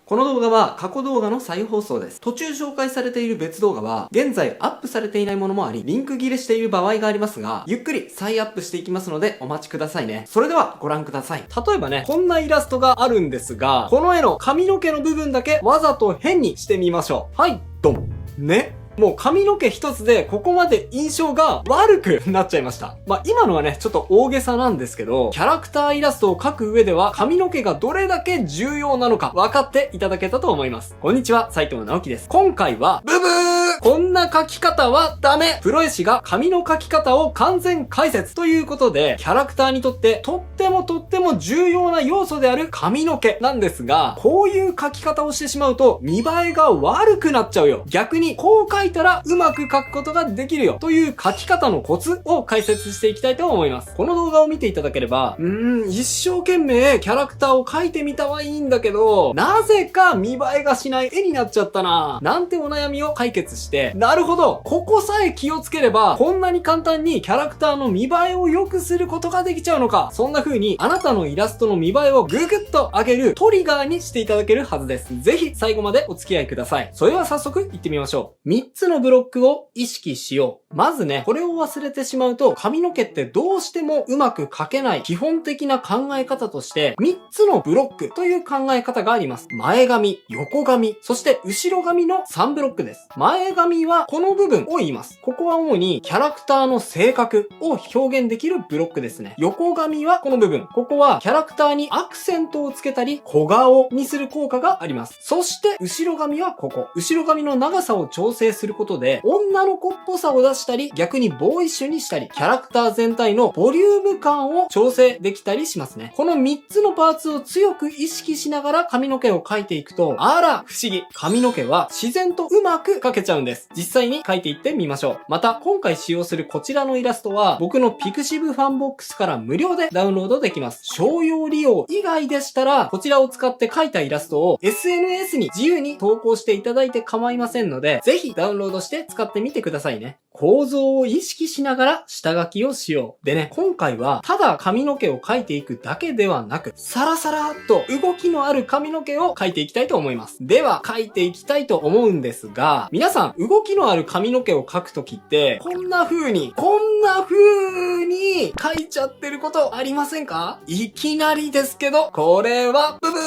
この動画は過去動画の再放送です。途中紹介されている別動画は、現在アップされていないものもあり、リンク切れしている場合がありますが、ゆっくり再アップしていきますのでお待ちくださいね。それではご覧ください。例えばね、こんなイラストがあるんですが、この絵の髪の毛の部分だけわざと変にしてみましょう。はい、ドン。ね。もう髪の毛一つでここまで印象が悪くなっちゃいました。今のはね、ちょっと大げさなんですけど、キャラクターイラストを描く上では髪の毛がどれだけ重要なのか分かっていただけたと思います。こんにちは、斉藤直樹です。今回は、ブブーこんな描き方はダメプロ絵師が髪の描き方を完全解説ということで、キャラクターにとってとっても重要な要素である髪の毛なんですが、こういう描き方をしてしまうと見栄えが悪くなっちゃうよ。逆にこう描いたらうまく描くことができるよという描き方のコツを解説していきたいと思います。この動画を見ていただければ、一生懸命キャラクターを描いてみたはいいんだけど、なぜか見栄えがしない絵になっちゃったななんてお悩みを解決して、なるほど、ここさえ気をつければこんなに簡単にキャラクターの見栄えを良くすることができちゃうのか。そんな風にあなたのイラストの見栄えをググッと上げるトリガーにしていただけるはずです。ぜひ最後までお付き合いください。それでは早速行ってみましょう。3つのブロックを意識しよう。まずね、これを忘れてしまうと髪の毛ってどうしてもうまく描けない基本的な考え方として3つのブロックという考え方があります。前髪、横髪、そして後ろ髪の3ブロックです。前髪はこの部分を言います。ここは主にキャラクターの性格を表現できるブロックですね。横髪はこの部分。ここはキャラクターにアクセントをつけたり小顔にする効果があります。そして後ろ髪はここ。後ろ髪の長さを調整することで女の子っぽさを出したり逆にボーイッシュにしたりキャラクター全体のボリューム感を調整できたりしますね。この3つのパーツを強く意識しながら髪の毛を描いていくと、あら不思議、髪の毛は自然とうまく描けちゃうんです。実際に描いていってみましょう。また今回使用するこちらのイラストは僕のピクシブファンボックスから無料でダウンロードできます。商用利用以外でしたらこちらを使って描いたイラストを SNS に自由に投稿していただいて構いませんので、ぜひダウンロードして使ってみてくださいね。構造を意識しながら下書きをしよう。でね、今回はただ髪の毛を描いていくだけではなく、サラサラっと動きのある髪の毛を描いていきたいと思います。では、描いていきたいと思うんですが、皆さん動きのある髪の毛を描くときって、こんな風に描いちゃってることありませんか？いきなりですけど、これはブブー！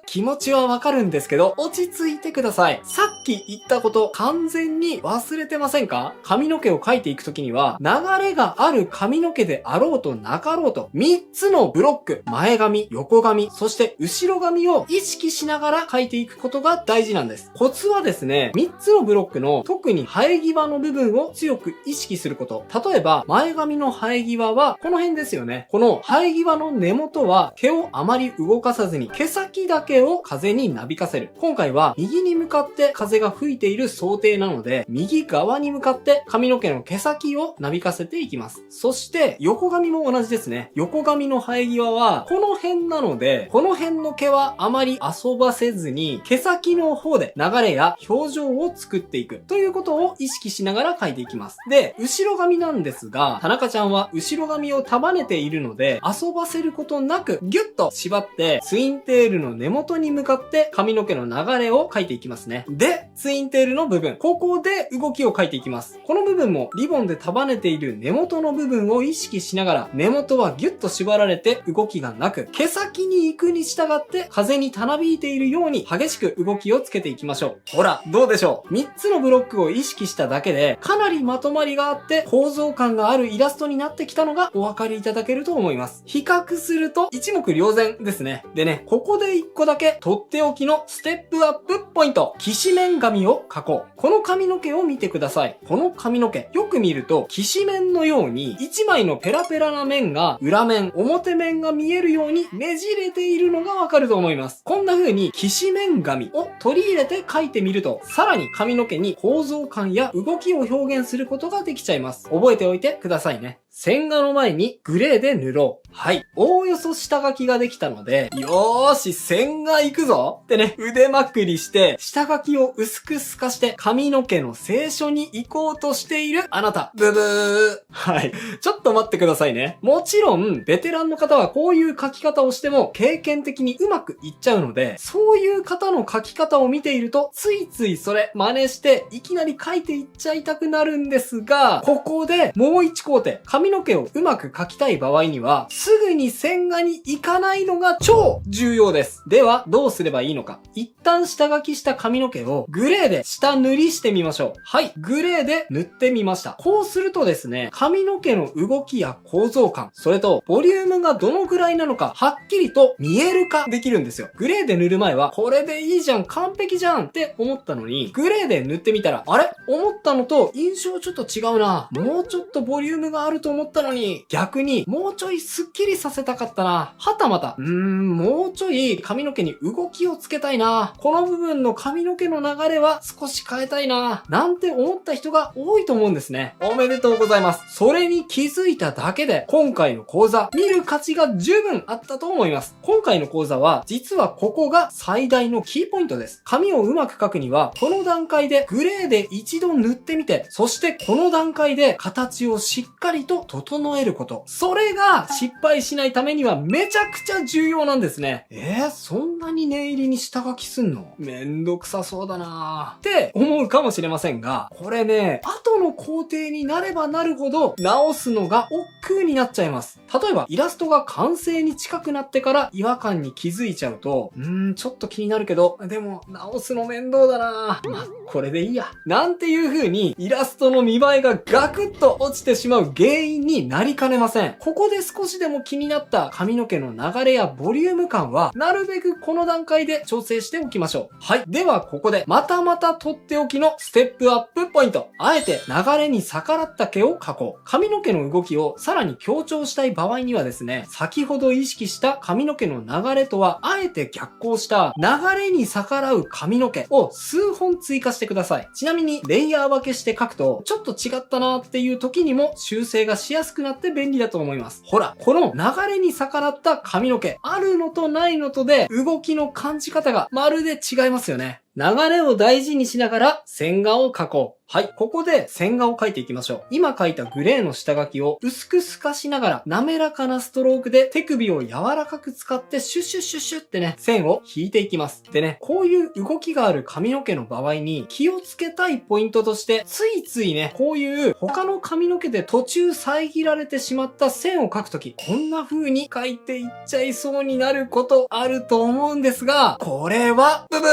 気持ちはわかるんですけど、落ち着いてください。さっき言ったこと完全に忘れてませんか？髪の毛を描いていくときには、流れがある髪の毛であろうとなかろうと、3つのブロック、前髪、横髪、そして後ろ髪を意識しながら描いていくことが大事なんです。コツはですね、3つのブロックの特に生え際の部分を強く意識すること。例えば、前髪の生え際はこの辺ですよね。この生え際の根元は毛をあまり動かさずに毛先だけを風になびかせる。今回は右に向かって風が吹いている想定なので、右側に向かって髪の毛の毛先をなびかせていきます。そして横髪も同じですね。横髪の生え際はこの辺なので、この辺の毛はあまり遊ばせずに毛先の方で流れや表情を作っていくということを意識しながら描いていきます。で、後ろ髪なんですが、田中ちゃんは後ろ髪を束ねているので遊ばせることなくギュッと縛ってツインテールの根元に向かって髪の毛の流れを描いていきますね。で、ツインテールの部分、ここで動きを描いていきます。この部分もリボンで束ねている根元の部分を意識しながら、根元はギュッと縛られて動きがなく、毛先に行くに従って風にたなびいているように激しく動きをつけていきましょう。ほら、どうでしょう。3つのブロックを意識しただけでかなりまとまりがあって構造感があるイラストになってきたのがお分かりいただけると思います。比較すると一目瞭然ですね。でね、ここで1個だけとっておきのステップアップポイント。きしめん髪を描こう。この髪の毛を見てください。この髪の毛、よく見るときしめんのように1枚のペラペラな面が裏面、表面が見えるようにねじれているのがわかると思います。こんな風にきしめん髪を取り入れて描いてみると、さらに髪の毛に構造感や動きを表現することができちゃいます。覚えておいてくださいね。線画の前にグレーで塗ろう。はい。おおよそ下書きができたので、よーし、線画行くぞってね、腕まくりして、下書きを薄く透かして髪の毛の清書に行こうとしているあなた。ブブー。はい。ちょっと待ってくださいね。もちろん、ベテランの方はこういう書き方をしても経験的にうまくいっちゃうので、そういう方の書き方を見ていると、ついついそれ真似して、いきなり書いていっちゃいたくなるんですが、ここでもう一工程、髪の毛をうまく描きたい場合には、すぐに線画に行かないのが超重要です。では、どうすればいいのか。一旦下書きした髪の毛をグレーで下塗りしてみましょう。はい、グレーで塗ってみました。こうするとですね、髪の毛の動きや構造感、それとボリュームがどのくらいなのか、はっきりと見える化できるんですよ。グレーで塗る前は、これでいいじゃん、完璧じゃんって思ったのに、グレーで塗ってみたら、あれ思ったのと印象ちょっと違うな。もうちょっとボリュームがあると思ったのに、逆にもうちょいスッキリさせたかったな。はたまた、もうちょい髪の毛に動きをつけたいな。この部分の髪の毛の流れは少し変えたいな。なんて思った人が多いと思うんですね。おめでとうございます。それに気づいただけで、今回の講座、見る価値が十分あったと思います。今回の講座は、実はここが最大のキーポイントです。髪をうまく描くには、この段階でグレーで一度塗ってみて、そしてこの段階で形をしっかりと整えること。それが失敗しないためにはめちゃくちゃ重要なんですね。そんなに念入りに下書きすんの？めんどくさそうだなーって思うかもしれませんが、これね、後の工程になればなるほど直すのが億劫になっちゃいます。例えばイラストが完成に近くなってから違和感に気づいちゃうと、ちょっと気になるけど、でも直すの面倒だなー。これでいいや。なんていう風にイラストの見栄えがガクッと落ちてしまう原因になりかねません。ここで少しでも気になった髪の毛の流れやボリューム感は、なるべくこの段階で調整しておきましょう。はい。ではここで、またとっておきのステップアップポイント。あえて流れに逆らった毛を描こう。髪の毛の動きをさらに強調したい場合にはですね、先ほど意識した髪の毛の流れとは、あえて逆行した流れに逆らう髪の毛を数本追加してください。ちなみに、レイヤー分けして描くと、ちょっと違ったなっていう時にも修正がしやすくなって便利だと思います。ほら、この流れに逆らった髪の毛、あるのとないのとで動きの感じ方がまるで違いますよね。流れを大事にしながら線画を描こう。はい。ここで線画を描いていきましょう。今描いたグレーの下書きを薄く透かしながら滑らかなストロークで手首を柔らかく使ってシュッシュッシュッシュッってね、線を引いていきます。でね、こういう動きがある髪の毛の場合に気をつけたいポイントとして、ついついね、こういう他の髪の毛で途中遮られてしまった線を描くとき、こんな風に描いていっちゃいそうになることあると思うんですが、これは、ブブー！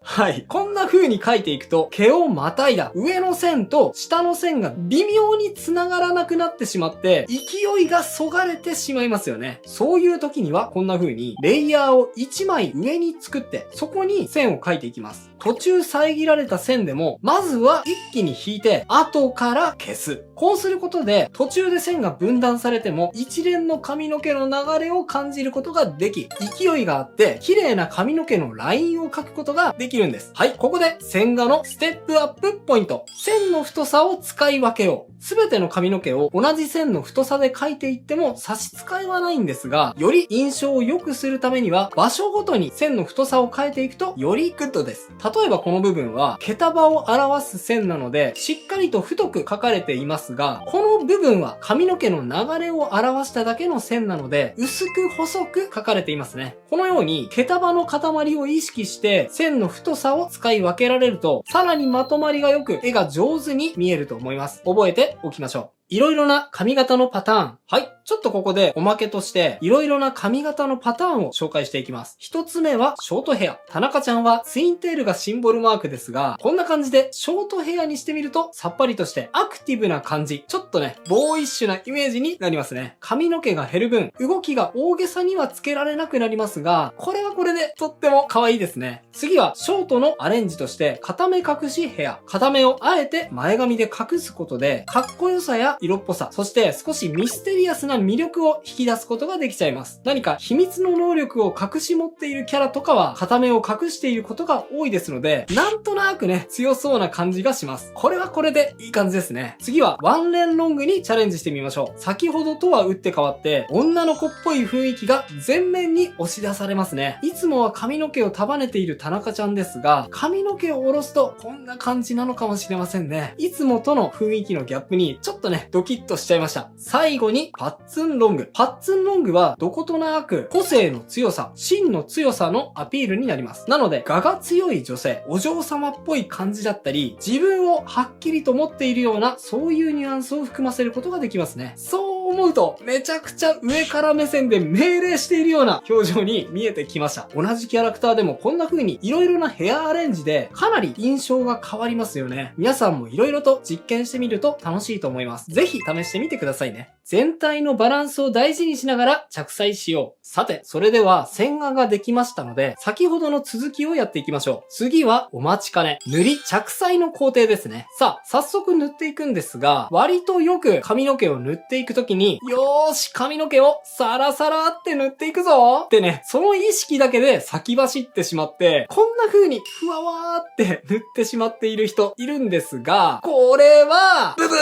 はい。こんな風に描いていくと、毛をまたいだ上の線と下の線が微妙に繋がらなくなってしまって、勢いがそがれてしまいますよね。そういう時には、こんな風に、レイヤーを1枚上に作って、そこに線を描いていきます。途中遮られた線でも、まずは一気に引いて、後から消す。こうすることで、途中で線が分断されても、一連の髪の毛の流れを感じることができ、勢いがあって、綺麗な髪の毛のラインを描くことができるんです。はい、ここで線画のステップアップポイント。線の太さを使い分けよう。すべての髪の毛を同じ線の太さで描いていっても差し支えはないんですが、より印象を良くするためには、場所ごとに線の太さを変えていくと、よりグッドです。例えばこの部分は、毛束を表す線なので、しっかりと太く描かれていますが、この部分は髪の毛の流れを表しただけの線なので、薄く細く描かれていますね。このように、毛束の塊を意識して、線の太さを使い分けられると、さらにまとまりが良く、絵が上手に見えると思います。覚えておきましょう。いろいろな髪型のパターン。はい。ちょっとここでおまけとして、いろいろな髪型のパターンを紹介していきます。一つ目は、ショートヘア。田中ちゃんはツインテールがシンボルマークですが、こんな感じでショートヘアにしてみると、さっぱりとしてアクティブな感じ。ちょっとね、ボーイッシュなイメージになりますね。髪の毛が減る分、動きが大げさにはつけられなくなりますが、これはこれでとっても可愛いですね。次は、ショートのアレンジとして、片目隠しヘア。片目をあえて前髪で隠すことで、かっこよさやた色っぽさ、そして少しミステリアスな魅力を引き出すことができちゃいます。何か秘密の能力を隠し持っているキャラとかは片目を隠していることが多いですので、なんとなくね、強そうな感じがします。これはこれでいい感じですね。次はワンレンロングにチャレンジしてみましょう。先ほどとは打って変わって、女の子っぽい雰囲気が前面に押し出されますね。いつもは髪の毛を束ねている田中ちゃんですが、髪の毛を下ろすとこんな感じなのかもしれませんね。いつもとの雰囲気のギャップにちょっとね、ドキッとしちゃいました。最後にパッツンロング。パッツンロングはどことなく個性の強さ、芯の強さのアピールになります。なので、我が強い女性、お嬢様っぽい感じだったり、自分をはっきりと持っているような、そういうニュアンスを含ませることができますね。そう思うと、めちゃくちゃ上から目線で命令しているような表情に見えてきました。同じキャラクターでもこんな風に色々なヘアアレンジでかなり印象が変わりますよね。皆さんも色々と実験してみると楽しいと思います。ぜひ試してみてくださいね。全体のバランスを大事にしながら着彩しよう。さて、それでは線画ができましたので、先ほどの続きをやっていきましょう。次はお待ちかね、塗り着彩の工程ですね。さあ、早速塗っていくんですが、割とよく髪の毛を塗っていくときに、よーし、髪の毛をサラサラって塗っていくぞってね、その意識だけで先走ってしまって、こんな風にふわわーって塗ってしまっている人いるんですが、これは、ブブー！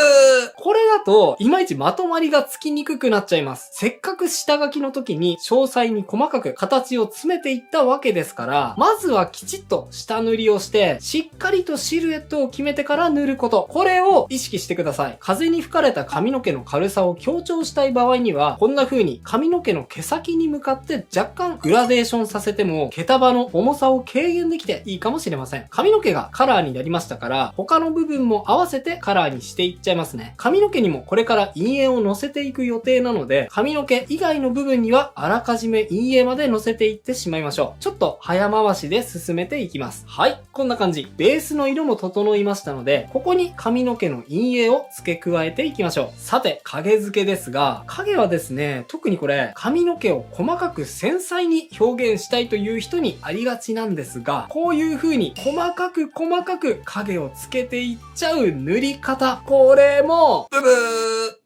これだと、いまいちまとまりがつきにくくなっちゃいます。せっかく下書きの時に詳細に細かく形を詰めていったわけですから、まずはきちっと下塗りをして、しっかりとシルエットを決めてから塗ること。これを意識してください。風に吹かれた髪の毛の軽さを強調したい場合には、こんな風に髪の毛の毛先に向かって若干グラデーションさせても、毛束の重さを軽減できていいかもしれません。髪の毛がカラーになりましたから、他の部分も合わせてカラーにしていっちゃいますね。髪の毛にもこれから陰影を乗せていく予定なので、髪の毛以外の部分にはあらかじめ陰影まで乗せていってしまいましょう。ちょっと早回しで進めていきます。はい、こんな感じ。ベースの色も整いましたので、ここに髪の毛の陰影を付け加えていきましょう。さて、影付けですが、影はですね、特にこれ、髪の毛を細かく繊細に表現したいという人にありがちなんですが、こういう風に細かく影をつけていっちゃう塗り方。これも、ブブー！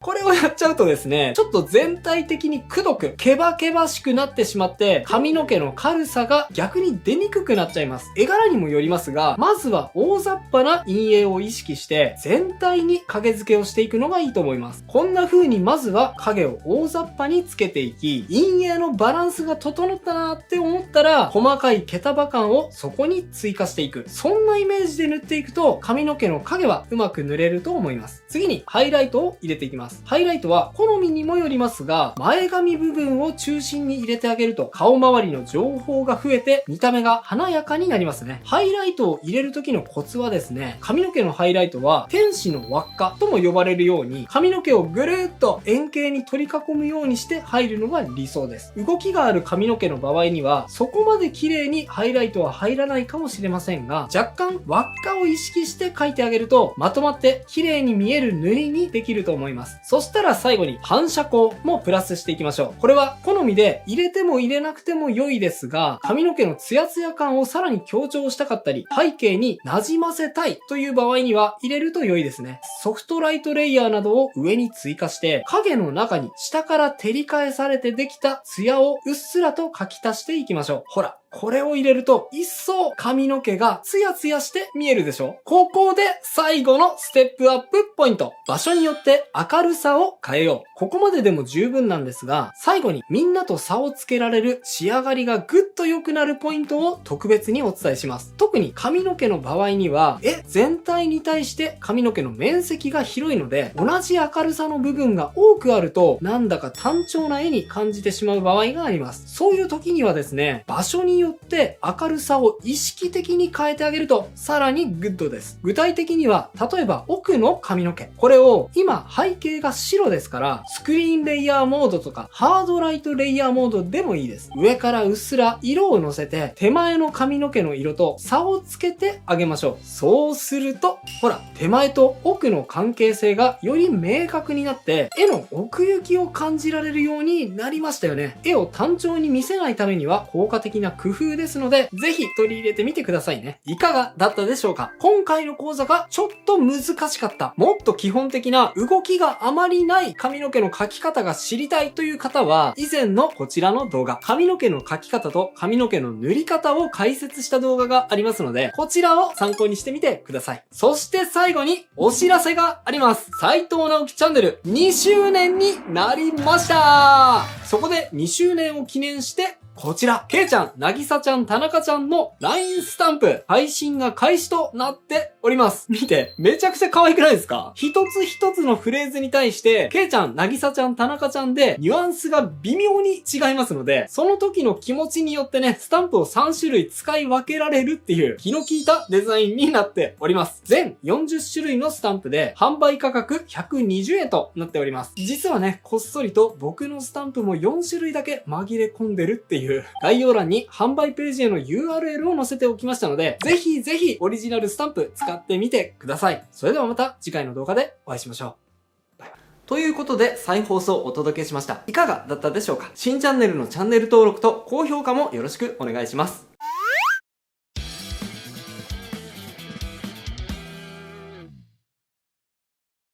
これをやっちゃうとですね、ちょっと全体的にくどく、ケバケバしくなってしまって、髪の毛の軽さが逆に出にくくなっちゃいます。絵柄にもよりますが、まずは大雑把な陰影を意識して、全体に影付けをしていくのがいいと思います。こんな風にまずは影を大雑把につけていき、陰影のバランスが整ったなーって思ったら、細かい毛束感をそこに追加していく。そんなイメージで塗っていくと、髪の毛の影はうまく塗れると思います。次にハイライトを入れていきます。ハイライトは好みにもよりますが、前髪部分を中心に入れてあげると、顔周りの情報が増えて、見た目が華やかになりますね。ハイライトを入れる時のコツはですね、髪の毛のハイライトは、天使の輪っかとも呼ばれるように、髪の毛をぐるーっと円形に取り囲むようにして入るのが理想です。動きがある髪の毛の場合には、そこまで綺麗にハイライトは入らないかもしれませんが、若干輪っかを意識して描いてあげると、まとまって綺麗に見える塗りにできると思います。そしたら最後に反射光もプラスしていきましょう。これは好みで入れても入れなくても良いですが、髪の毛のツヤツヤ感をさらに強調したかったり、背景に馴染ませたいという場合には入れると良いですね。ソフトライトレイヤーなどを上に追加して、影の中に下から照り返されてできたツヤをうっすらと描き足していきましょう。ほら。これを入れると一層髪の毛がツヤツヤして見えるでしょ。ここで最後のステップアップポイント。場所によって明るさを変えよう。ここまででも十分なんですが、最後にみんなと差をつけられる仕上がりがぐっと良くなるポイントを特別にお伝えします。特に髪の毛の場合には、全体に対して髪の毛の面積が広いので、同じ明るさの部分が多くあると、なんだか単調な絵に感じてしまう場合があります。そういう時にはですね、場所によって明るさを意識的に変えてあげるとさらにグッドです。具体的には例えば奥の髪の毛、これを今背景が白ですからスクリーンレイヤーモードとかハードライトレイヤーモードでもいいです。上からうっすら色をのせて手前の髪の毛の色と差をつけてあげましょう。そうするとほら手前と奥の関係性がより明確になって絵の奥行きを感じられるようになりましたよね。絵を単調に見せないためには効果的な工夫ですので、ぜひ取り入れてみてくださいね。いかがだったでしょうか？今回の講座がちょっと難しかった。もっと基本的な動きがあまりない髪の毛の描き方が知りたいという方は、以前のこちらの動画、髪の毛の描き方と髪の毛の塗り方を解説した動画がありますので、こちらを参考にしてみてください。そして最後にお知らせがあります。斉藤直樹チャンネル2周年になりました。そこで2周年を記念して、こちら、けいちゃん、なぎさちゃん、たなかちゃんの LINE スタンプ、配信が開始となっております。見て、めちゃくちゃ可愛くないですか？一つ一つのフレーズに対して、けいちゃん、なぎさちゃん、たなかちゃんで、ニュアンスが微妙に違いますので、その時の気持ちによってね、スタンプを3種類使い分けられるっていう、気の利いたデザインになっております。全40種類のスタンプで、販売価格120円となっております。実はね、こっそりと僕のスタンプも4種類だけ紛れ込んでるっていう、概要欄に販売ページへの URL を載せておきましたので、ぜひぜひオリジナルスタンプ使ってみてください。それではまた次回の動画でお会いしましょう。ということで、再放送をお届けしました。いかがだったでしょうか？新チャンネルのチャンネル登録と高評価もよろしくお願いします。